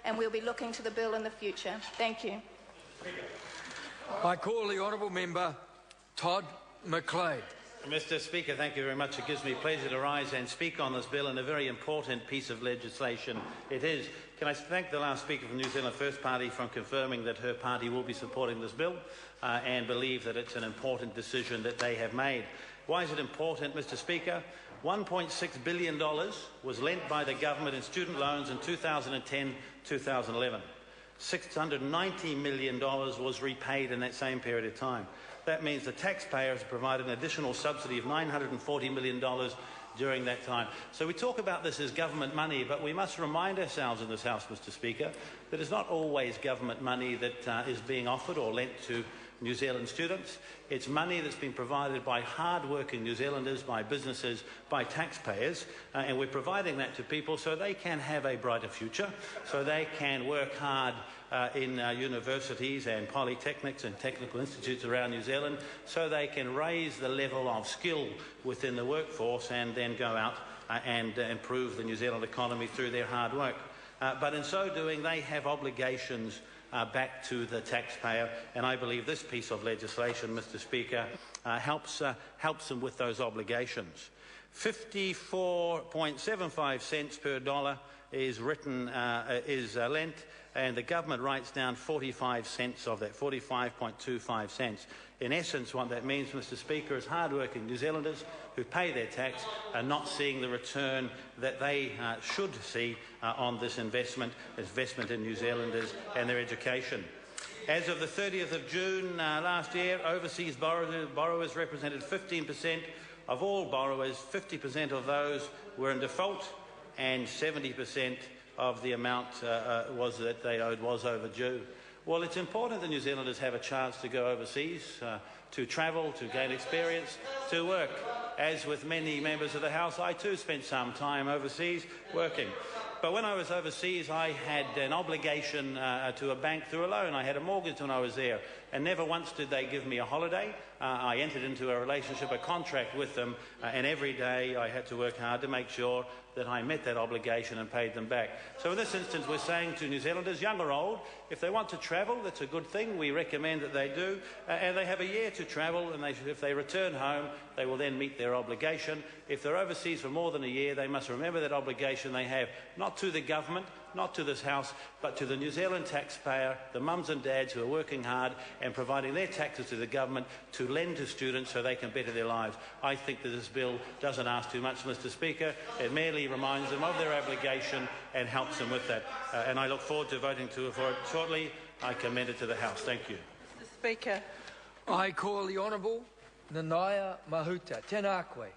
and we'll be looking to the bill in the future. Thank you. I call the honourable member Todd McLeod. Mr Speaker, thank you very much. It gives me pleasure to rise and speak on this bill and a very important piece of legislation it is. Can I thank the last speaker from New Zealand First Party for confirming that her party will be supporting this bill and believe that it's an important decision that they have made. Why is it important, Mr Speaker? $1.6 billion was lent by the government in student loans in 2010-2011. $690 million was repaid in that same period of time. That means the taxpayers provided an additional subsidy of $940 million during that time. So we talk about this as government money, but we must remind ourselves in this House, Mr Speaker, that it's not always government money that is being offered or lent to New Zealand students. It's money that's been provided by hard-working New Zealanders, by businesses, by taxpayers, and we're providing that to people so they can have a brighter future, so they can work hard in universities and polytechnics and technical institutes around New Zealand, so they can raise the level of skill within the workforce and then go out and improve the New Zealand economy through their hard work. But in so doing, they have obligations back to the taxpayer, and I believe this piece of legislation, Mr Speaker, helps them with those obligations. 54.75 cents per dollar is lent, and the government writes down 45 cents of that, 45.25 cents. In essence, what that means, Mr Speaker, is hard-working New Zealanders who pay their tax are not seeing the return that they should see on this investment in New Zealanders and their education. As of the 30th of June last year, overseas borrowers represented 15% of all borrowers. 50% of those were in default, and 70% of the amount that they owed was overdue. Well, it's important that New Zealanders have a chance to go overseas, to travel, to gain experience, to work. As with many members of the House, I too spent some time overseas working. But when I was overseas, I had an obligation to a bank through a loan. I had a mortgage when I was there, and never once did they give me a holiday. I entered into a relationship, a contract with them, and every day I had to work hard to make sure that I met that obligation and paid them back. So in this instance, we're saying to New Zealanders, young or old, if they want to travel, that's a good thing. We recommend that they do, and they have a year to travel, and if they return home, they will then meet their obligation. If they're overseas for more than a year, they must remember that obligation they have, not to the government, not to this House, but to the New Zealand taxpayer, the mums and dads who are working hard and providing their taxes to the government to lend to students so they can better their lives. I think that this bill doesn't ask too much, Mr Speaker. It merely reminds them of their obligation and helps them with that. And I look forward to voting for it shortly. I commend it to the House. Thank you. Mr Speaker. I call the Honourable Nanaia Mahuta. Tēnā koe.